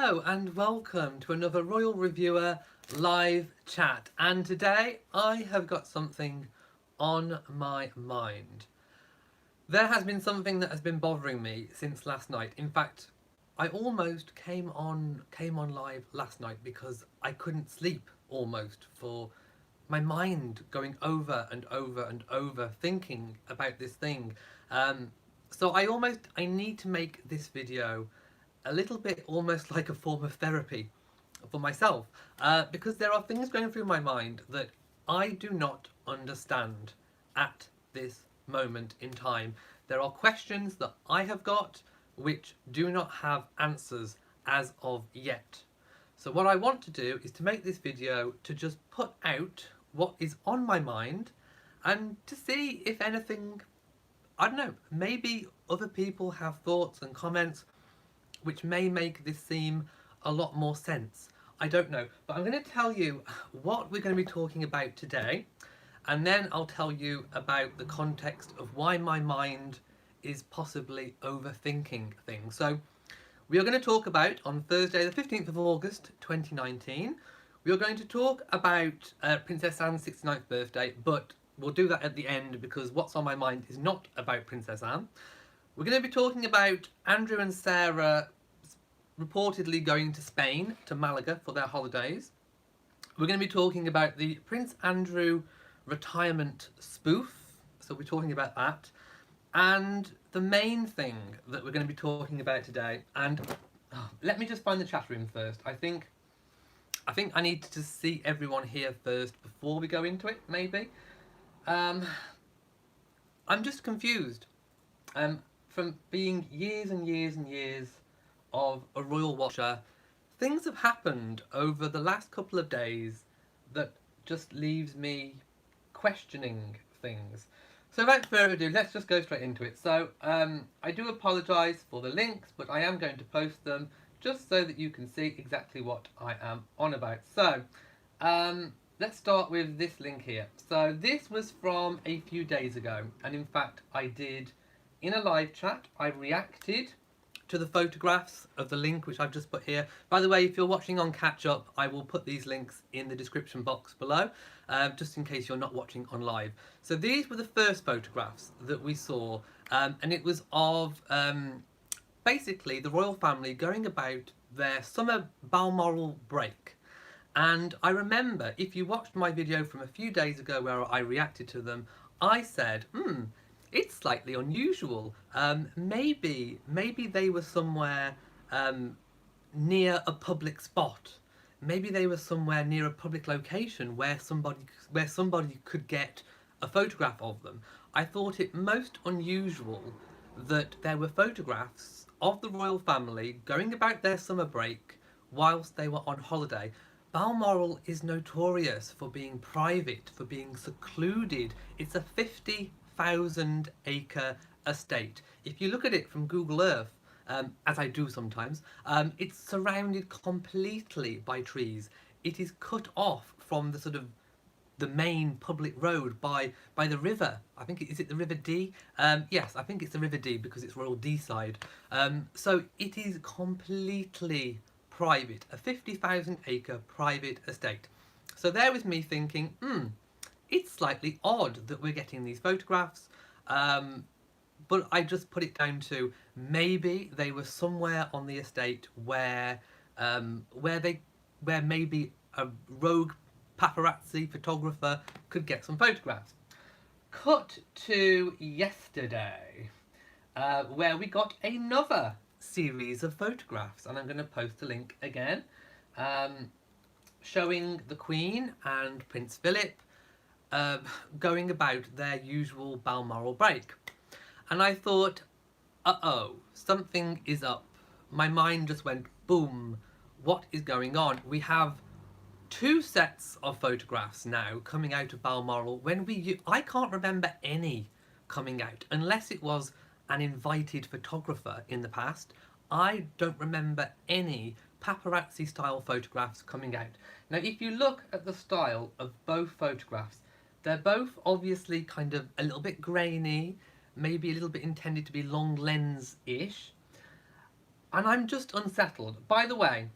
Hello and welcome to another Royal Reviewer live chat, and today I have got something on my mind. There has been something that has been bothering me since last night. In fact, I almost came on live last night because I couldn't sleep almost for my mind going over and over and over thinking about this thing. So I need to make this video a little bit almost like a form of therapy for myself, because there are things going through my mind that I do not understand at this moment in time. There are questions that I have got which do not have answers as of yet. So what I want to do is to make this video to just put out what is on my mind and to see if anything, I don't know, maybe other people have thoughts and comments which may make this seem a lot more sense. I don't know, but I'm going to tell you what we're going to be talking about today, and then I'll tell you about the context of why my mind is possibly overthinking things. So we are going to talk about, on Thursday the 15th of August 2019, we are going to talk about Princess Anne's 69th birthday, but we'll do that at the end because what's on my mind is not about Princess Anne. We're going to be talking about Andrew and Sarah reportedly going to Spain, to Malaga, for their holidays. We're going to be talking about the Prince Andrew retirement spoof, so we're talking about that. And the main thing that we're going to be talking about today, and let me just find the chat room first. I think I need to see everyone here first before we go into it, maybe. I'm just confused. From being years and years and years of a royal watcher, things have happened over the last couple of days that just leaves me questioning things. So without further ado, let's just go straight into it. So I do apologise for the links, but I am going to post them just so that you can see exactly what I am on about. So let's start with this link here. So this was from a few days ago, and in fact I did, in a live chat, I reacted to the photographs of the link which I've just put here. By the way, if you're watching on catch up, I will put these links in the description box below, just in case you're not watching on live. So these were the first photographs that we saw, and it was of basically the royal family going about their summer Balmoral break. And I remember, if you watched my video from a few days ago where I reacted to them, I said, it's slightly unusual. Maybe they were somewhere near a public spot. Maybe they were somewhere near a public location where somebody could get a photograph of them. I thought it most unusual that there were photographs of the royal family going about their summer break whilst they were on holiday. Balmoral is notorious for being private, for being secluded. It's a 50,000 acre estate. If you look at it from Google Earth, as I do sometimes, it's surrounded completely by trees. It is cut off from the sort of the main public road by the river. I think, is it the River Dee? Yes, I think it's the River Dee because it's Royal Deeside. So it is completely private, a 50,000 acre private estate. So there was me thinking, it's slightly odd that we're getting these photographs, but I just put it down to maybe they were somewhere on the estate where maybe a rogue paparazzi photographer could get some photographs. Cut to yesterday, where we got another series of photographs, and I'm going to post a link again, showing the Queen and Prince Philip going about their usual Balmoral break. And I thought, something is up. My mind just went boom, what is going on? We have two sets of photographs now coming out of Balmoral when I can't remember any coming out, unless it was an invited photographer in the past. I don't remember any paparazzi style photographs coming out. Now if you look at the style of both photographs, they're both obviously kind of a little bit grainy, maybe a little bit intended to be long lens-ish. And I'm just unsettled. By the way,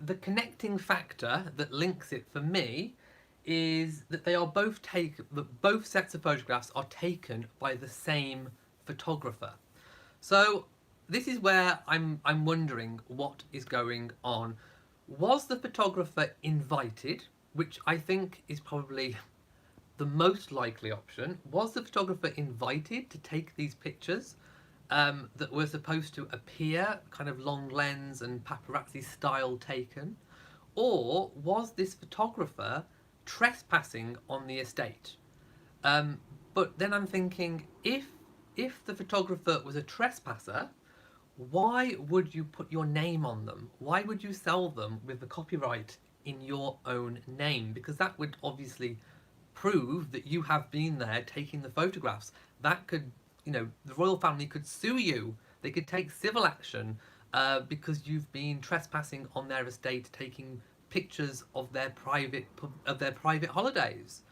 the connecting factor that links it for me is that they are both sets of photographs are taken by the same photographer. So this is where I'm wondering what is going on. Was the photographer invited, which I think is probably the most likely option? Was the photographer invited to take these pictures that were supposed to appear kind of long lens and paparazzi style taken? Or was this photographer trespassing on the estate? But then I'm thinking, if the photographer was a trespasser, why would you put your name on them? Why would you sell them with the copyright in your own name? Because that would obviously prove that you have been there taking the photographs. That could, the royal family could sue you. They could take civil action because you've been trespassing on their estate, taking pictures of their private holidays.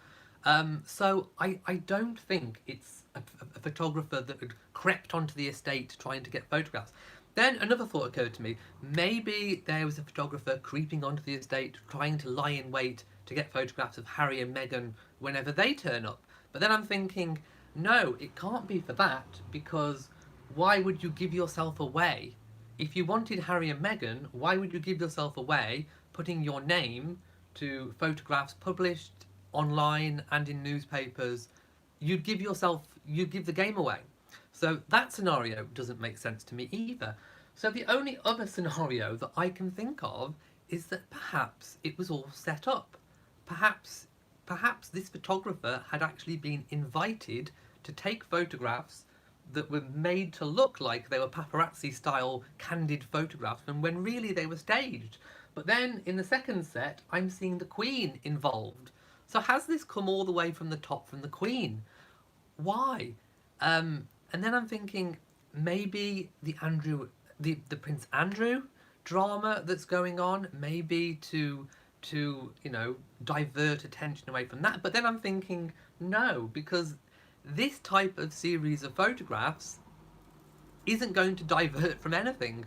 So I don't think it's a photographer that had crept onto the estate trying to get photographs. Then another thought occurred to me. Maybe there was a photographer creeping onto the estate trying to lie in wait to get photographs of Harry and Meghan whenever they turn up. But then I'm thinking, no, it can't be for that, because why would you give yourself away? If you wanted Harry and Meghan, why would you give yourself away putting your name to photographs published online and in newspapers? You'd give the game away. So that scenario doesn't make sense to me either. So the only other scenario that I can think of is that perhaps it was all set up. Perhaps this photographer had actually been invited to take photographs that were made to look like they were paparazzi style candid photographs, and when really they were staged. But then in the second set, I'm seeing the Queen involved. So has this come all the way from the top, from the Queen? Why? And then I'm thinking, maybe the Prince Andrew drama that's going on, maybe to divert attention away from that. But then I'm thinking, no, because this type of series of photographs isn't going to divert from anything.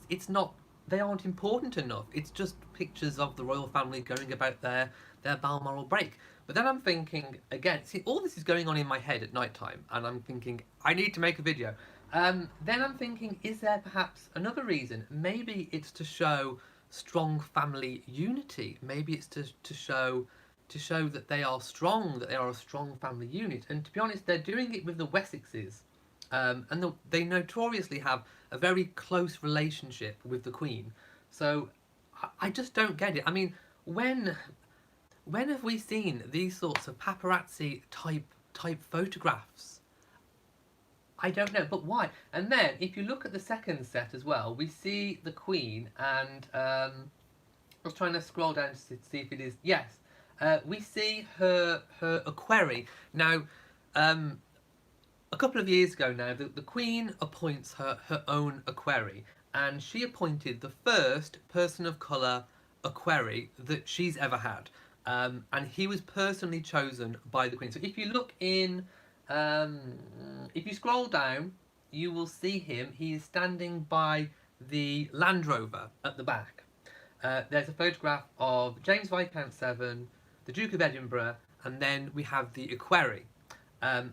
It's not. They aren't important enough. It's just pictures of the royal family going about their Balmoral break. But then I'm thinking, again, see, all this is going on in my head at night time, and I'm thinking, I need to make a video. Then I'm thinking, is there perhaps another reason? Maybe it's to show strong family unity. Maybe it's to show that they are strong, that they are a strong family unit. And to be honest, they're doing it with the Wessexes. And they notoriously have a very close relationship with the Queen. So I just don't get it. I mean, when have we seen these sorts of paparazzi type photographs? I don't know, but why? And then, if you look at the second set as well, we see the Queen, and I was trying to scroll down to see if it is. Yes, we see her equerry. Now, a couple of years ago now, the Queen appoints her own equerry, and she appointed the first person of colour equerry that she's ever had. And he was personally chosen by the Queen. So if you look in, if you scroll down, you will see him. He is standing by the Land Rover at the back. There's a photograph of James Viscount Severn, the Duke of Edinburgh, and then we have the equerry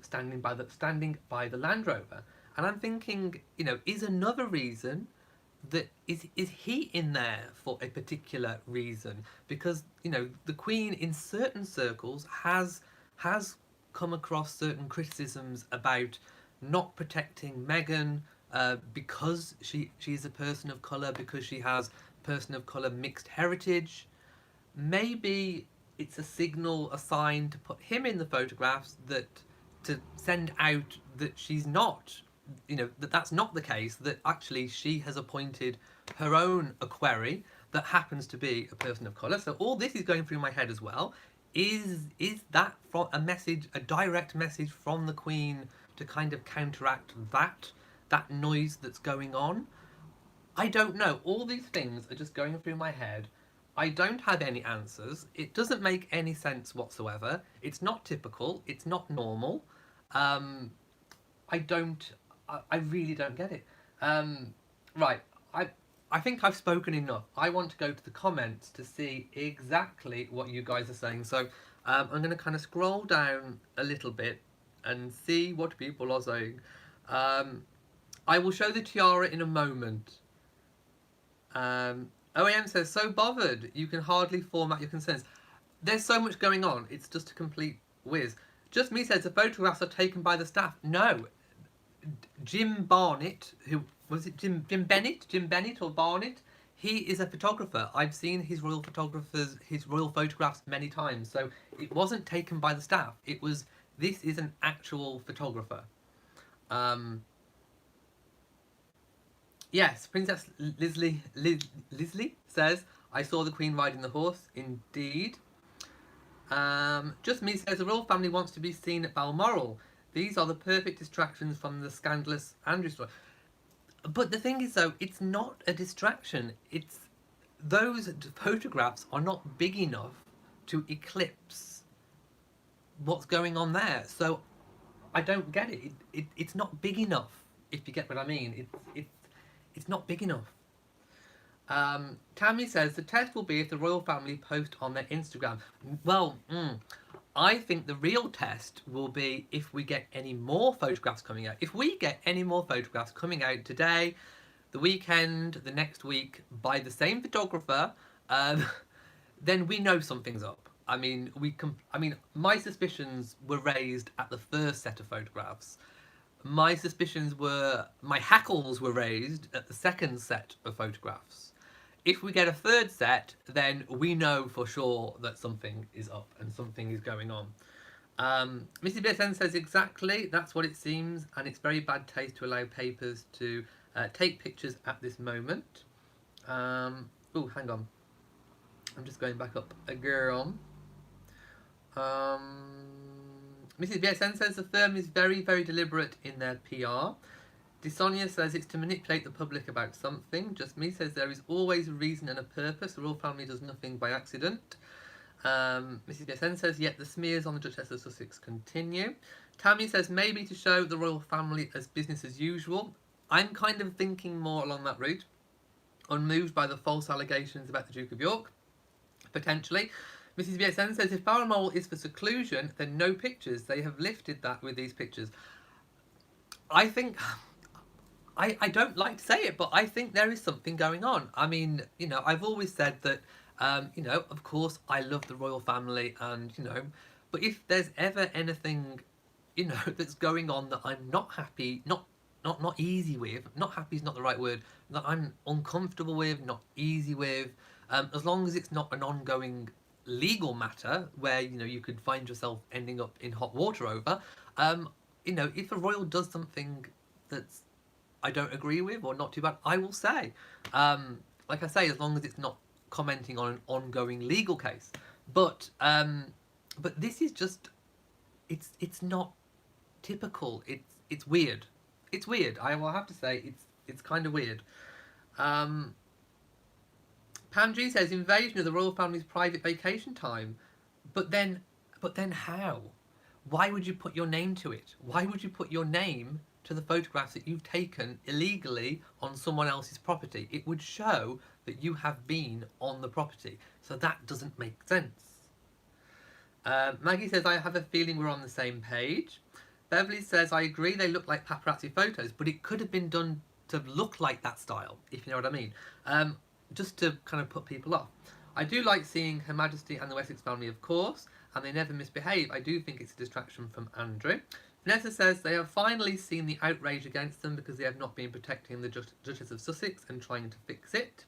standing by the Land Rover. And I'm thinking, is another reason that is he in there for a particular reason? Because the Queen in certain circles has come across certain criticisms about not protecting Meghan because she's a person of colour, because she has person of colour mixed heritage. Maybe it's a signal, a sign to put him in the photographs, that to send out that she's not, that's not the case, that actually she has appointed her own equerry that happens to be a person of colour. So all this is going through my head as well. Is that from a message, a direct message from the Queen to kind of counteract that noise that's going on? I don't know. All these things are just going through my head. I don't have any answers. It doesn't make any sense whatsoever. It's not typical. It's not normal. I really don't get it. Right, I think I've spoken enough. I want to go to the comments to see exactly what you guys are saying. So I'm going to kind of scroll down a little bit and see what people are saying. Um, I will show the tiara in a moment. OAM says, so bothered, you can hardly format your concerns. There's so much going on, it's just a complete whiz. Just Me says, the photographs are taken by the staff. No, Jim Barnett, who was it Jim Bennett? Jim Bennett or Barnett? He is a photographer. I've seen his royal photographs many times. So it wasn't taken by the staff. This is an actual photographer. Um, yes, Princess Lisley says, I saw the Queen riding the horse. Indeed. Just Me says, the royal family wants to be seen at Balmoral. These are the perfect distractions from the scandalous Andrew story. But the thing is, though, it's not a distraction. It's those photographs are not big enough to eclipse what's going on there. So I don't get it. It's not big enough. If you get what I mean, it's not big enough. Tammy says the test will be if the royal family post on their Instagram. Well, I think the real test will be if we get any more photographs coming out. If we get any more photographs coming out today, the weekend, the next week, by the same photographer, then we know something's up. I mean, my suspicions were raised at the first set of photographs. My hackles were raised at the second set of photographs. If we get a third set, then we know for sure that something is up and something is going on. Mrs. BSN says exactly, that's what it seems, and it's very bad taste to allow papers to take pictures at this moment. Oh, hang on. I'm just going back up again. Mrs. BSN says the firm is very, very deliberate in their PR. DeSonia says it's to manipulate the public about something. Just Me says there is always a reason and a purpose. The royal family does nothing by accident. Mrs. BSN says, yet the smears on the Duchess of Sussex continue. Tammy says maybe to show the royal family as business as usual. I'm kind of thinking more along that route. Unmoved by the false allegations about the Duke of York. Potentially. Mrs. BSN says if Balmoral is for seclusion, then no pictures. They have lifted that with these pictures. I think... I don't like to say it, but I think there is something going on. I mean, I've always said that, of course, I love the royal family, and, but if there's ever anything, that's going on that I'm not happy, not easy with, not happy is not the right word, that I'm uncomfortable with, not easy with, as long as it's not an ongoing legal matter where, you could find yourself ending up in hot water over, if a royal does something that's I don't agree with or not too bad, I will say. Like I say, as long as it's not commenting on an ongoing legal case. But this is just it's not typical. It's weird. It's weird. I will have to say it's kind of weird. Pam G says invasion of the royal family's private vacation time. But then how? Why would you put your name to it? Why would you put your name to the photographs that you've taken illegally on someone else's property? It would show that you have been on the property. So that doesn't make sense. Maggie says, I have a feeling we're on the same page. Beverly says, I agree they look like paparazzi photos, but it could have been done to look like that style, if you know what I mean. Just to kind of put people off. I do like seeing Her Majesty and the Wessex family, of course, and they never misbehave. I do think it's a distraction from Andrew. Vanessa says they have finally seen the outrage against them because they have not been protecting the Duchess of Sussex and trying to fix it.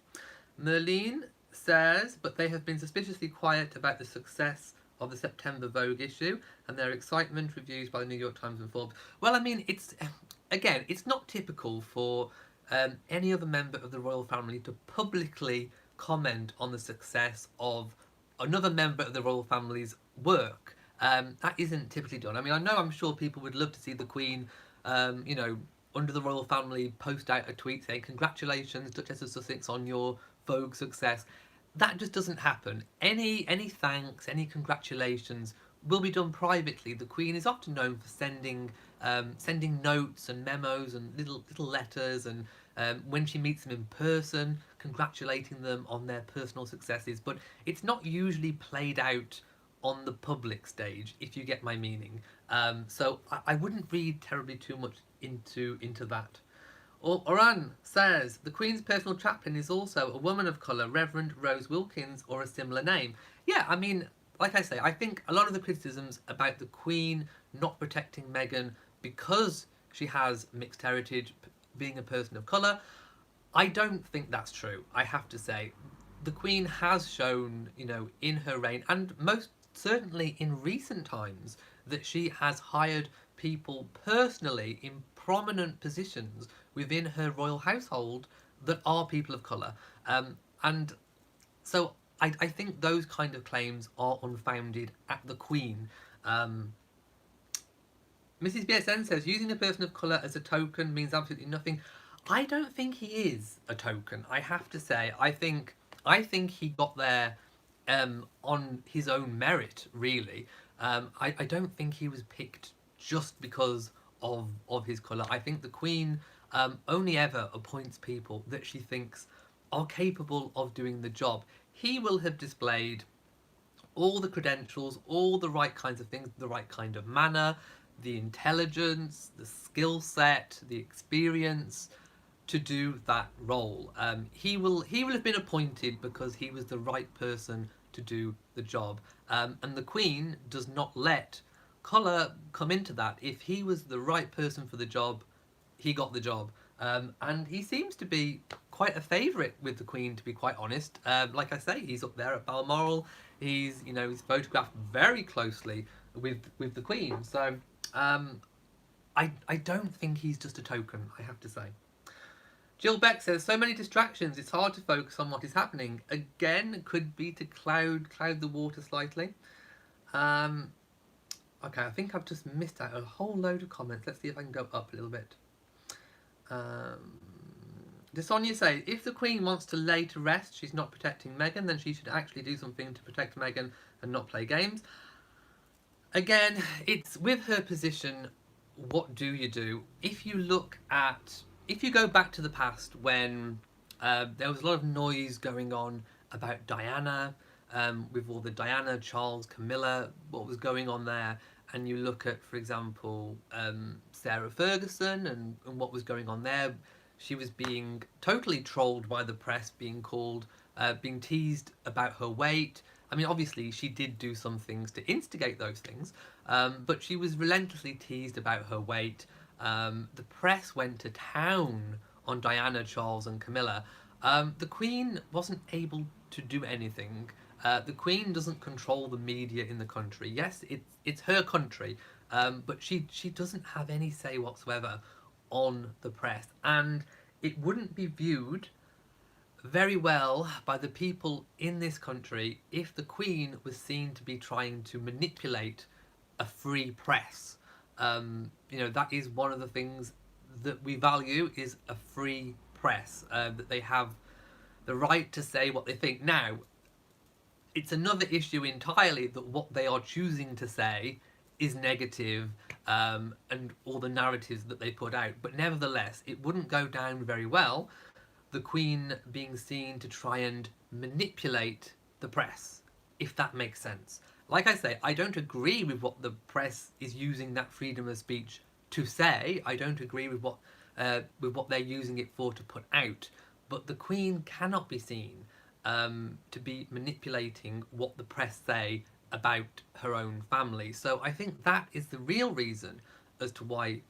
Merlene says, but they have been suspiciously quiet about the success of the September Vogue issue and their excitement reviews by the New York Times and Forbes. Well, I mean, it's not typical for any other member of the royal family to publicly comment on the success of another member of the royal family's work. That isn't typically done. I mean, I'm sure people would love to see the Queen, under the royal family, post out a tweet saying, congratulations, Duchess of Sussex, on your Vogue success. That just doesn't happen. Any thanks, any congratulations will be done privately. The Queen is often known for sending notes and memos and little letters and when she meets them in person, congratulating them on their personal successes, but it's not usually played out on the public stage, if you get my meaning. So I wouldn't read terribly too much into that. Oran says the Queen's personal chaplain is also a woman of colour, Reverend Rose Wilkins, or a similar name. Yeah, I mean, like I say, I think a lot of the criticisms about the Queen not protecting Meghan because she has mixed heritage, being a person of colour, I don't think that's true. I have to say, the Queen has shown, in her reign, and most certainly in recent times, that she has hired people personally in prominent positions within her royal household that are people of colour. And so I think those kind of claims are unfounded at the Queen. Mrs. BSN says using a person of colour as a token means absolutely nothing. I don't think he is a token. I have to say, I think he got there on his own merit. Really, I don't think he was picked just because of his colour. I think the Queen only ever appoints people that she thinks are capable of doing the job. He will have displayed all the credentials, all the right kinds of things, the right kind of manner, the intelligence, the skill set, the experience to do that role. He will have been appointed because he was the right person to do the job. And the Queen does not let colour come into that. If he was the right person for the job, he got the job. And he seems to be quite a favourite with the Queen, to be quite honest. Like I say, he's up there at Balmoral. He's photographed very closely with the Queen. So I don't think he's just a token, I have to say. Jill Beck says, so many distractions, it's hard to focus on what is happening. Again, could be to cloud the water slightly. Okay, I think I've just missed out a whole load of comments. Let's see if I can go up a little bit. Does Sonia say, if the Queen wants to lay to rest she's not protecting Meghan, then she should actually do something to protect Meghan and not play games? Again, it's with her position, what do you do? If you go back to the past when there was a lot of noise going on about Diana, with all the Diana, Charles, Camilla, what was going on there, and you look at, for example, Sarah Fergusson and what was going on there, she was being totally trolled by the press, being teased about her weight. I mean, obviously, she did do some things to instigate those things, but she was relentlessly teased about her weight. The press went to town on Diana, Charles, and Camilla. The Queen wasn't able to do anything. The Queen doesn't control the media in the country. Yes, it's her country, but she doesn't have any say whatsoever on the press, and it wouldn't be viewed very well by the people in this country if the Queen was seen to be trying to manipulate a free press. That is one of the things that we value, is a free press, that they have the right to say what they think. Now, it's another issue entirely that what they are choosing to say is negative, and all the narratives that they put out. But nevertheless, it wouldn't go down very well, the Queen being seen to try and manipulate the press, if that makes sense. Like I say, I don't agree with what the press is using that freedom of speech to say. I don't agree with what they're using it for to put out. But the Queen cannot be seen to be manipulating what the press say about her own family. So I think that is the real reason as to why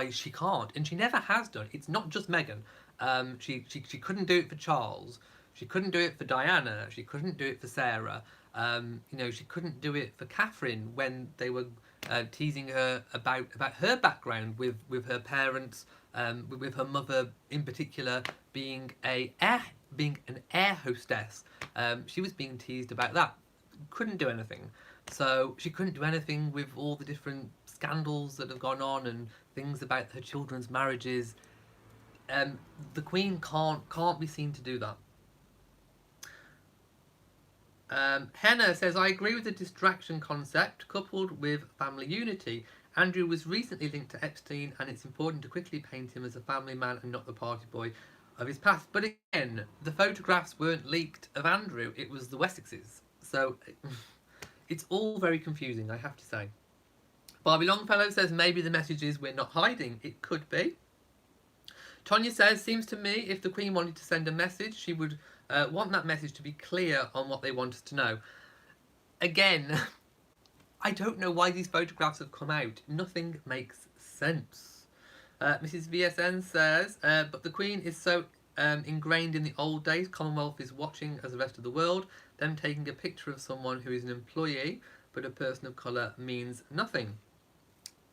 she can't, and she never has done. It's not just Meghan. She couldn't do it for Charles. She couldn't do it for Diana. She couldn't do it for Sarah. She couldn't do it for Catherine when they were teasing her about her background with her parents, with her mother in particular being an air hostess. She was being teased about that. Couldn't do anything. So she couldn't do anything with all the different scandals that have gone on and things about her children's marriages. The Queen can't be seen to do that. Henna says, I agree with the distraction concept coupled with family unity Andrew was recently linked to Epstein, and it's important to quickly paint him as a family man and not the party boy of his past. But again, the photographs weren't leaked of Andrew, it was the Wessexes. So it's all very confusing, I have to say. Barbie Longfellow says maybe the message is we're not hiding. It could be. Tonya says, seems to me if the Queen wanted to send a message, she would want that message to be clear on what they want us to know. Again, I don't know why these photographs have come out. Nothing makes sense. Mrs. VSN says, but the Queen is so ingrained in the old days, Commonwealth is watching as the rest of the world. Them taking a picture of someone who is an employee but a person of colour means nothing.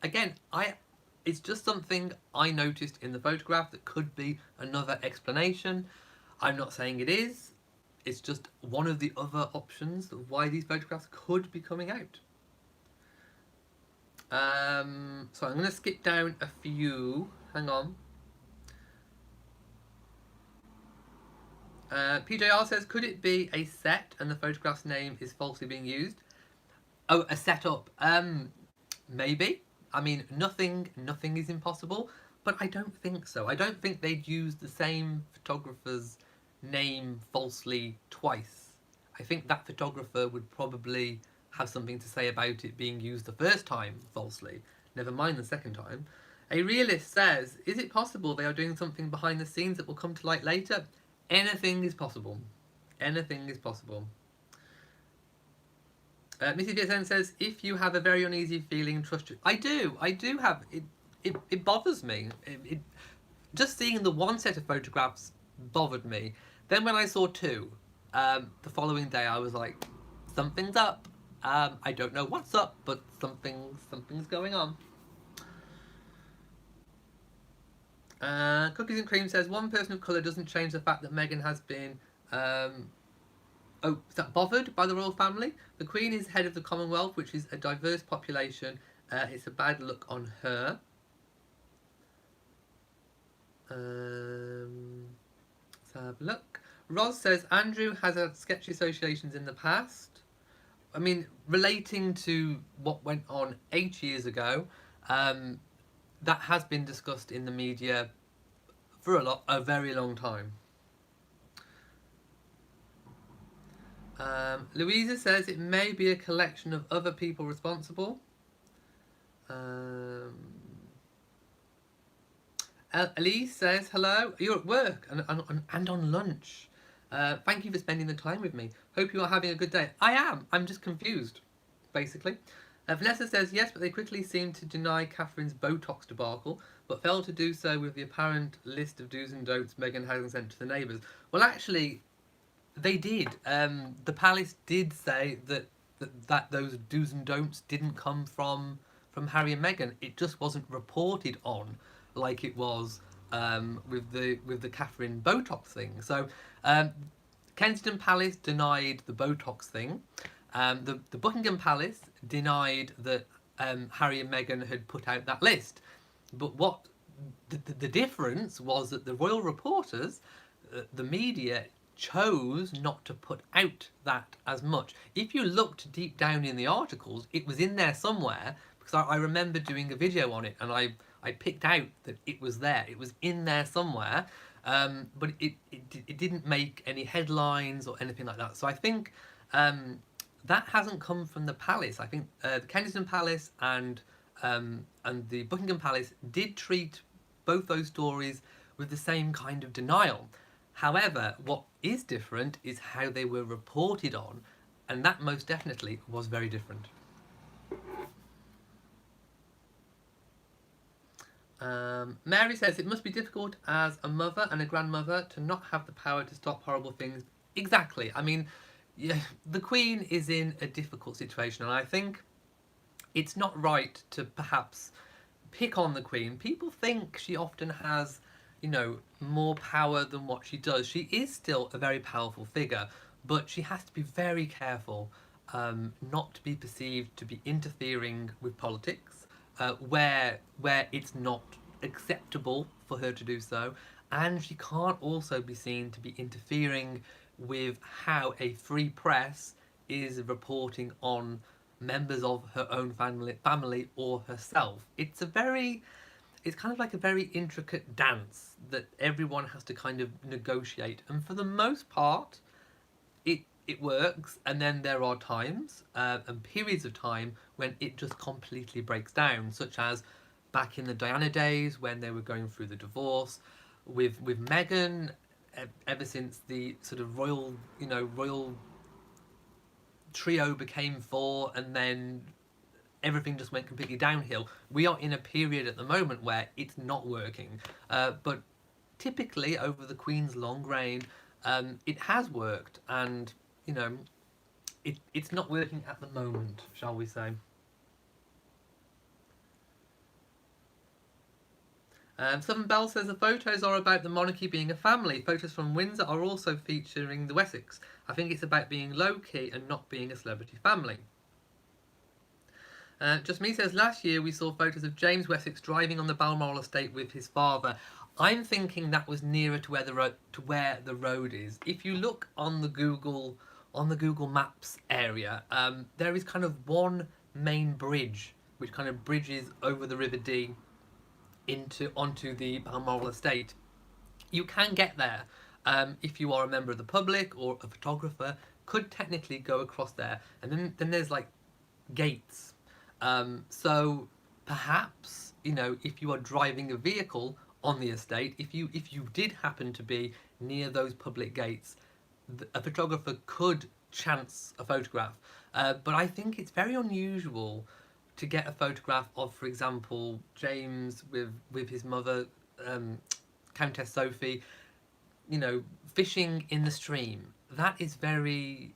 Again, it's just something I noticed in the photograph that could be another explanation. I'm not saying it is. It's just one of the other options of why these photographs could be coming out. So I'm going to skip down a few. Hang on. PJR says, could it be a set and the photograph's name is falsely being used? Oh, a setup. Maybe. I mean, nothing is impossible, but I don't think so. I don't think they'd use the same photographer's name falsely twice. I think that photographer would probably have something to say about it being used the first time falsely, never mind the second time. A realist says, is it possible they are doing something behind the scenes that will come to light later? Anything is possible. Anything is possible. Missy BSN says, if you have a very uneasy feeling, trust you. I do have it. It bothers me. Just seeing the one set of photographs bothered me. Then when I saw two, the following day I was like, something's up. I don't know what's up, but something's going on. Cookies and Cream says, one person of colour doesn't change the fact that Meghan has been is that bothered by the royal family? The Queen is head of the Commonwealth, which is a diverse population. It's a bad look on her. Let's have a look. Roz says, Andrew has had sketchy associations in the past. I mean, relating to what went on 8 years ago, that has been discussed in the media for a very long time. Louisa says it may be a collection of other people responsible. Elise says, hello, you're at work and on lunch. Thank you for spending the time with me. Hope you are having a good day. I am. I'm just confused, basically. Vanessa says, yes, but they quickly seem to deny Catherine's Botox debacle, but failed to do so with the apparent list of do's and don'ts Meghan hasn't sent to the neighbours. Well, actually, they did. The palace did say that those do's and don'ts didn't come from Harry and Meghan. It just wasn't reported on like it was with the Catherine Botox thing. So Kensington Palace denied the Botox thing. The Buckingham Palace denied that Harry and Meghan had put out that list. But what the difference was that the royal reporters, the media, chose not to put out that as much. If you looked deep down in the articles, it was in there somewhere, because I remember doing a video on it and I picked out that it was there. It was in there somewhere, but it didn't make any headlines or anything like that. So I think that hasn't come from the palace. I think the Kensington Palace and the Buckingham Palace did treat both those stories with the same kind of denial. However, what is different is how they were reported on, and that most definitely was very different. Mary says, it must be difficult as a mother and a grandmother to not have the power to stop horrible things. Exactly. I mean, yeah, the Queen is in a difficult situation, and I think it's not right to perhaps pick on the Queen. People think she often has, you know, more power than what she does. She is still a very powerful figure, but she has to be very careful not to be perceived to be interfering with politics where it's not acceptable for her to do so, and she can't also be seen to be interfering with how a free press is reporting on members of her own family or herself. It's kind of like a very intricate dance that everyone has to kind of negotiate, and for the most part, it works. And then there are times and periods of time when it just completely breaks down, such as back in the Diana days when they were going through the divorce with Meghan. Ever since the sort of royal trio became four, and then everything just went completely downhill. We are in a period at the moment where it's not working, but typically over the Queen's long reign, it has worked, and it's not working at the moment, shall we say. Southern Bell says the photos are about the monarchy being a family. Photos from Windsor are also featuring the Wessex. I think it's about being low-key and not being a celebrity family. Just Me says, last year we saw photos of James Wessex driving on the Balmoral estate with his father. I'm thinking that was nearer to where the road is. If you look on the Google Maps area, there is kind of one main bridge which kind of bridges over the River Dee onto the Balmoral estate. You can get there if you are a member of the public or a photographer. Could technically go across there, and then there's like gates. So perhaps if you are driving a vehicle on the estate, if you did happen to be near those public gates, a photographer could chance a photograph. But I think it's very unusual to get a photograph of, for example, James with his mother, Countess Sophie, fishing in the stream. That is very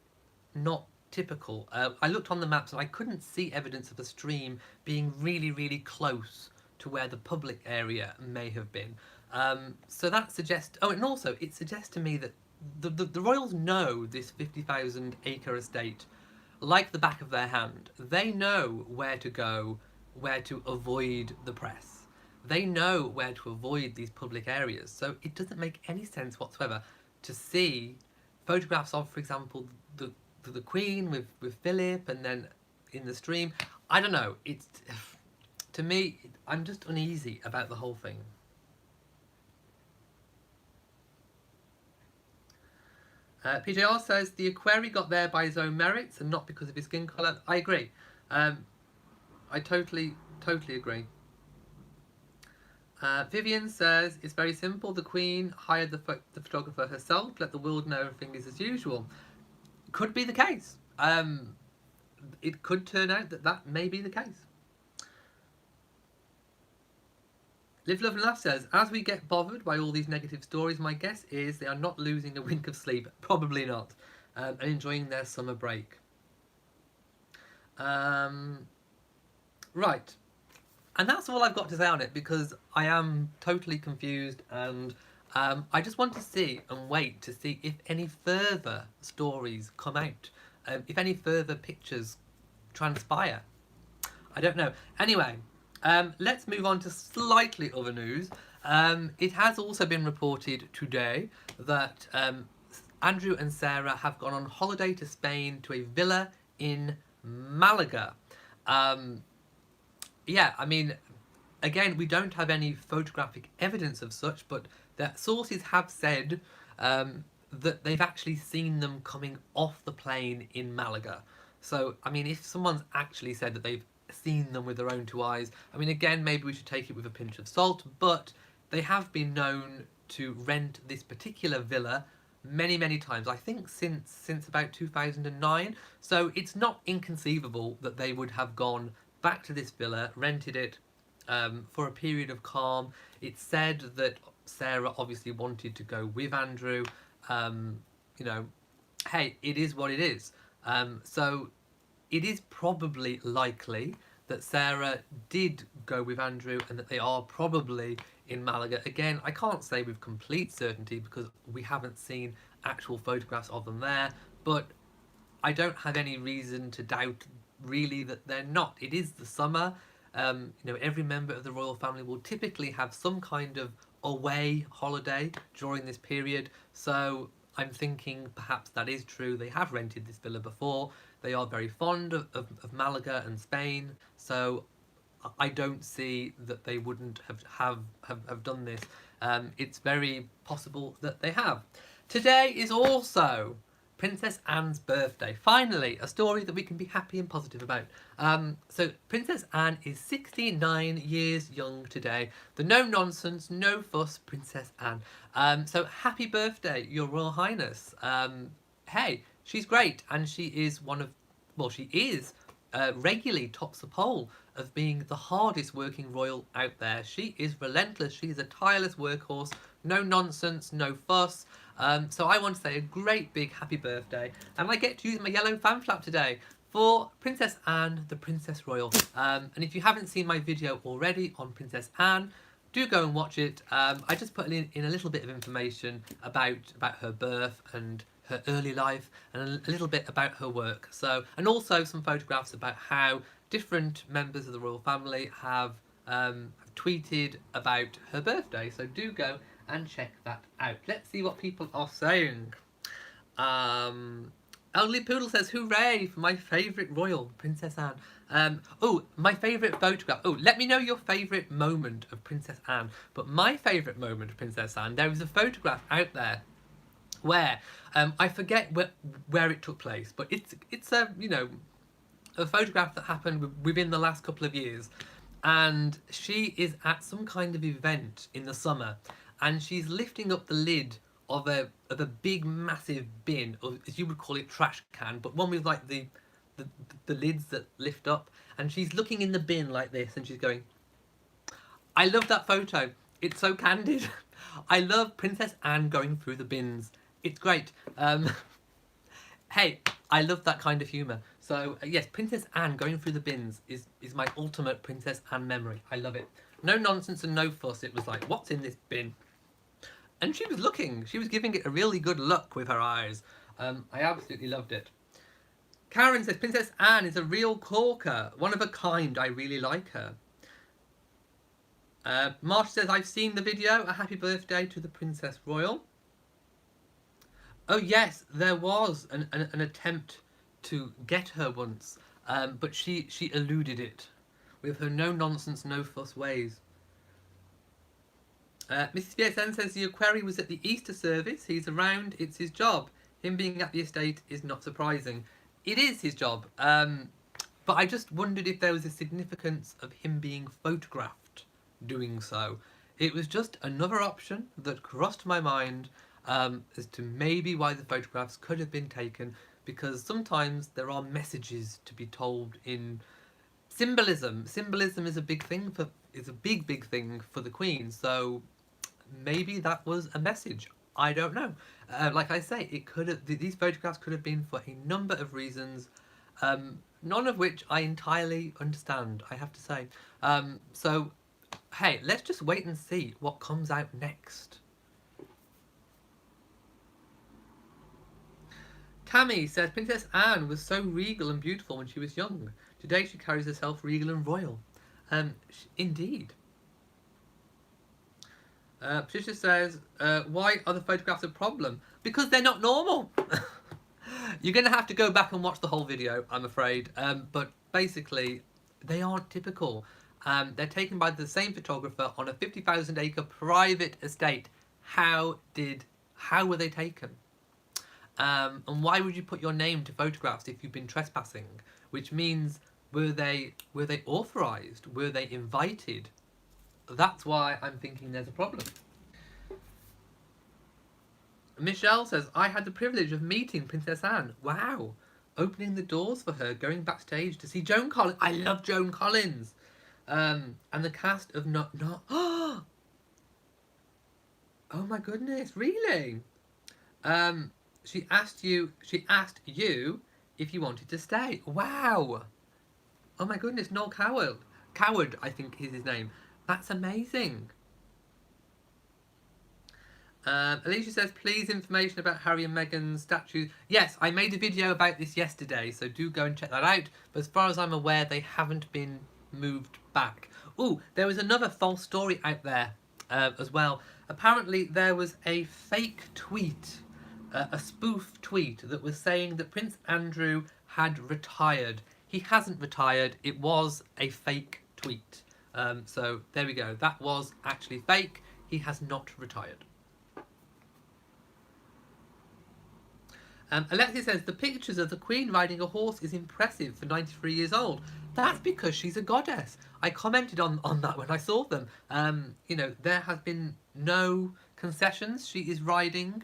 not typical. I looked on the maps and I couldn't see evidence of a stream being really, really close to where the public area may have been. So that suggests. Oh, and also it suggests to me that the royals know this 50,000 acre estate like the back of their hand. They know where to go, where to avoid the press. They know where to avoid these public areas. So it doesn't make any sense whatsoever to see photographs of, for example, the Queen with Philip, and then in the stream. I don't know. It's, to me, I'm just uneasy about the whole thing. PJR says the Aquari got there by his own merits and not because of his skin colour. I agree. I totally agree. Vivian says it's very simple. The Queen hired the photographer herself. Let the world know everything is as usual. Could be the case. It could turn out that may be the case. Live, Love and Laugh says, as we get bothered by all these negative stories, my guess is they are not losing a wink of sleep. Probably not. And enjoying their summer break. Right. And that's all I've got to say on it, because I am totally confused, and I just want to see and wait to see if any further stories come out, if any further pictures transpire. I don't know. Anyway, let's move on to slightly other news. It has also been reported today that Andrew and Sarah have gone on holiday to Spain to a villa in Malaga. Yeah, I mean, again, we don't have any photographic evidence of such, but the sources have said that they've actually seen them coming off the plane in Malaga. So, I mean, if someone's actually said that they've seen them with their own two eyes, I mean, again, maybe we should take it with a pinch of salt, but they have been known to rent this particular villa many, many times. I think since about 2009. So it's not inconceivable that they would have gone back to this villa, rented it for a period of calm. It's said that Sarah obviously wanted to go with Andrew. Hey, it is what it is. So it is probably likely that Sarah did go with Andrew and that they are probably in Malaga. Again, I can't say with complete certainty because we haven't seen actual photographs of them there, but I don't have any reason to doubt really that they're not. It is the summer. Every member of the royal family will typically have some kind of away holiday during this period, so I'm thinking perhaps that is true. They have rented this villa before. They are very fond of Malaga and Spain, so I don't see that they wouldn't have done this. It's very possible that they have. Today is also Princess Anne's birthday. Finally, a story that we can be happy and positive about. So Princess Anne is 69 years young today. The no nonsense, no fuss Princess Anne. So happy birthday, Your Royal Highness. Hey, she's great, and she is she is regularly tops the poll of being the hardest working royal out there. She is relentless. She is a tireless workhorse. No nonsense, no fuss. So I want to say a great big happy birthday, and I get to use my yellow fan flap today for Princess Anne, the Princess Royal. And if you haven't seen my video already on Princess Anne, do go and watch it. I just put in a little bit of information about her birth and her early life, and a little bit about her work. So, and also some photographs about how different members of the royal family have tweeted about her birthday. So do go and check that out. Let's see what people are saying. Elderly Poodle says, hooray for my favourite royal, Princess Anne. Oh, my favourite photograph. Oh, let me know your favourite moment of Princess Anne. But my favourite moment of Princess Anne, there is a photograph out there where I forget where it took place, but it's a a photograph that happened within the last couple of years, and she is at some kind of event in the summer, and she's lifting up the lid of a big massive bin, or as you would call it, trash can, but one with like the lids that lift up, and she's looking in the bin like this, and she's going, I love that photo. It's so candid. I love Princess Anne going through the bins. It's great. Hey, I love that kind of humour. So yes, Princess Anne going through the bins is my ultimate Princess Anne memory. I love it. No nonsense and no fuss. It was like, what's in this bin? And she was looking. She was giving it a really good look with her eyes. I absolutely loved it. Karen says, Princess Anne is a real corker. One of a kind. I really like her. Marsh says, I've seen the video. A happy birthday to the Princess Royal. Oh yes, there was an attempt to get her once, but she eluded it with her no nonsense, no fuss ways. Mrs. PSN says the Aquarium was at the Easter service. He's around. It's his job. Him being at the estate is not surprising. It is his job, but I just wondered if there was a significance of him being photographed doing so. It was just another option that crossed my mind. As to maybe why the photographs could have been taken, because sometimes there are messages to be told in symbolism. Symbolism is a big thing big thing for the Queen, so maybe that was a message. I don't know. Like I say, it could have. These photographs could have been for a number of reasons, none of which I entirely understand, I have to say. So, hey, let's just wait and see what comes out next. Tammy says, Princess Anne was so regal and beautiful when she was young. Today she carries herself regal and royal. Indeed. Patricia says, why are the photographs a problem? Because they're not normal. You're going to have to go back and watch the whole video, I'm afraid. But basically, they aren't typical. They're taken by the same photographer on a 50,000 acre private estate. How were they taken? And why would you put your name to photographs if you've been trespassing? Which means, were they authorised? Were they invited? That's why I'm thinking there's a problem. Michelle says, I had the privilege of meeting Princess Anne. Wow. Opening the doors for her, going backstage to see Joan Collins. I love Joan Collins. And the cast of Not. Oh my goodness, really? She asked you if you wanted to stay. Wow. Oh my goodness, Noel Coward, I think is his name. That's amazing. Alicia says, please information about Harry and Meghan's statues. Yes, I made a video about this yesterday, so do go and check that out. But as far as I'm aware, they haven't been moved back. Oh, there was another false story out there as well. Apparently, there was a fake tweet a spoof tweet that was saying that Prince Andrew had retired. He hasn't retired. It was a fake tweet. So there we go. That was actually fake. He has not retired. Alexia says, the pictures of the Queen riding a horse is impressive for 93 years old. That's because she's a goddess. I commented on that when I saw them. You know, there has been no concessions. She is riding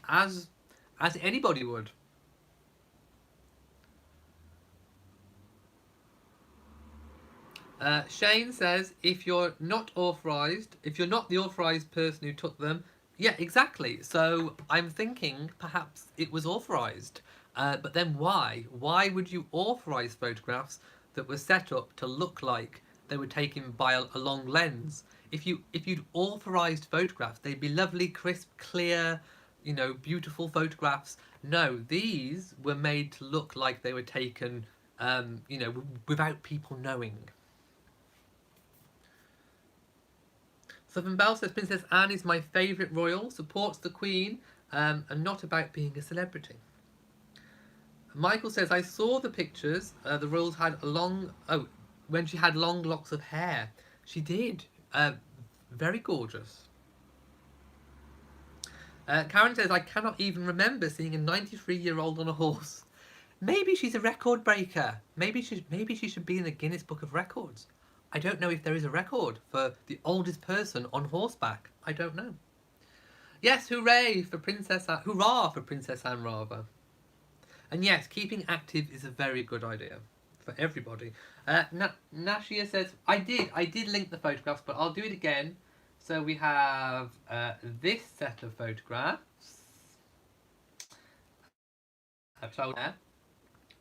as anybody would. Shane says, if you're not the authorised person who took them, yeah, exactly. So I'm thinking perhaps it was authorised. But then why? Why would you authorise photographs that were set up to look like they were taken by a long lens? If you'd authorised photographs, they'd be lovely, crisp, clear, you know, beautiful photographs. No, these were made to look like they were taken, you know, without people knowing. Southern Belle says, Princess Anne is my favourite royal, supports the Queen, and not about being a celebrity. Michael says, I saw the pictures. The royals had when she had long locks of hair. She did. Very gorgeous. Karen says, I cannot even remember seeing a 93-year-old on a horse. Maybe she's a record breaker. Maybe she should be in the Guinness Book of Records. I don't know if there is a record for the oldest person on horseback. I don't know. Yes, hooray for Princess Anne. Hurrah for Princess Anne, rather. And yes, keeping active is a very good idea for everybody. Nashia says, I did link the photographs, but I'll do it again. So we have this set of photographs.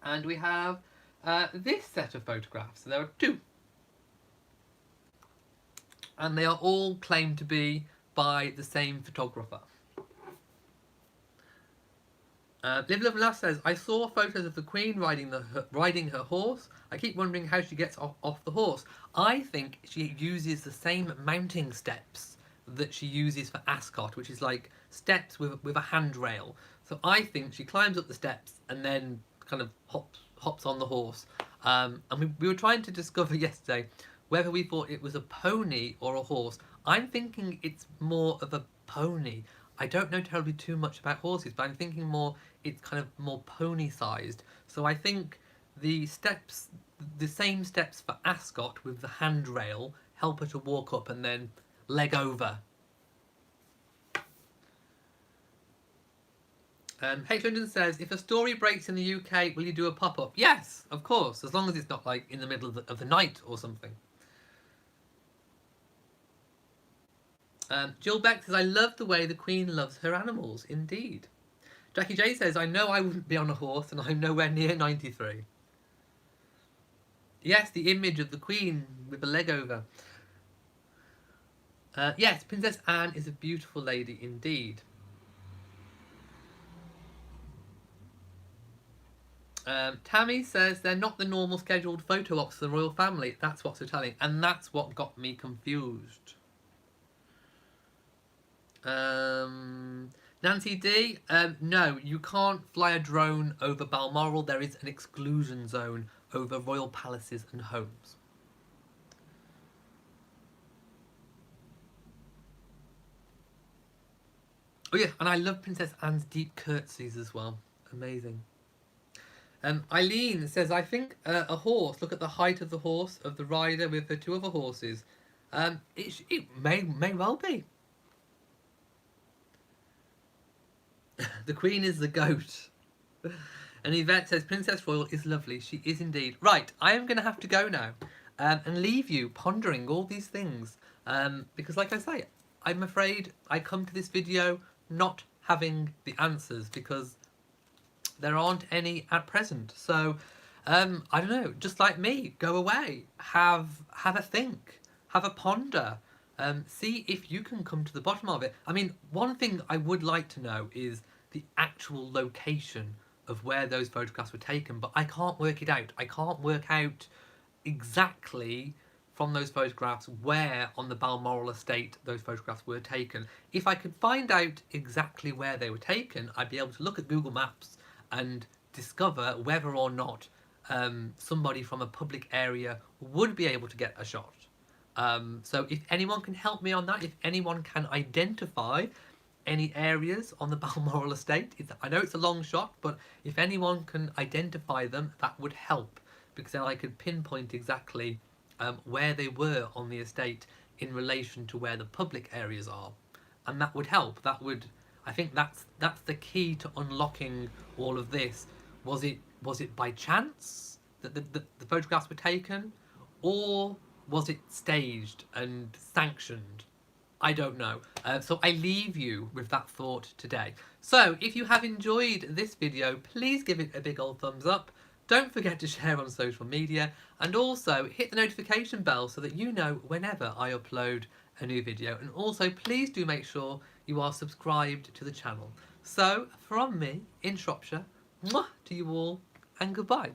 And we have this set of photographs. So there are two. And they are all claimed to be by the same photographer. Live Love Laugh says, I saw photos of the Queen riding her horse. I keep wondering how she gets off the horse. I think she uses the same mounting steps that she uses for Ascot, which is like steps with a handrail. So I think she climbs up the steps and then kind of hops on the horse. And we were trying to discover yesterday whether we thought it was a pony or a horse. I'm thinking it's more of a pony. I don't know terribly too much about horses, but I'm thinking more it's kind of more pony-sized. So I think the same steps for Ascot with the handrail help her to walk up and then leg over. H. London says, if a story breaks in the UK, will you do a pop-up? Yes, of course, as long as it's not like in the middle of the night or something. Jill Beck says, I love the way the Queen loves her animals, indeed. Jackie J says, I know I wouldn't be on a horse and I'm nowhere near 93. Yes, the image of the Queen with the leg over. Yes, Princess Anne is a beautiful lady indeed. Tammy says, they're not the normal scheduled photo ops for the royal family. That's what's so telling. And that's what got me confused. Nancy D, no, you can't fly a drone over Balmoral. There is an exclusion zone over royal palaces and homes. Oh yeah, and I love Princess Anne's deep curtsies as well. Amazing. Eileen says, I think a horse, look at the height of the horse, of the rider with the two other horses. It may well be. The Queen is the goat. And Yvette says, Princess Royal is lovely. She is indeed. Right, I am going to have to go now and leave you pondering all these things. Because like I say, I'm afraid I come to this video not having the answers because there aren't any at present. So, I don't know, just like me, go away, have a think, have a ponder. See if you can come to the bottom of it. I mean, one thing I would like to know is the actual location of where those photographs were taken, but I can't work it out. I can't work out exactly from those photographs where on the Balmoral estate those photographs were taken. If I could find out exactly where they were taken, I'd be able to look at Google Maps and discover whether or not somebody from a public area would be able to get a shot. So if anyone can help me on that, if anyone can identify any areas on the Balmoral estate, I know it's a long shot, but if anyone can identify them, that would help, because then I could pinpoint exactly where they were on the estate in relation to where the public areas are, and that would help. That would, I think that's the key to unlocking all of this. Was it by chance that the photographs were taken, or was it staged and sanctioned? I don't know. So I leave you with that thought today. So if you have enjoyed this video, please give it a big old thumbs up. Don't forget to share on social media, and also hit the notification bell so that you know whenever I upload a new video. And also please do make sure you are subscribed to the channel. So from me in Shropshire, mwah to you all, and goodbye.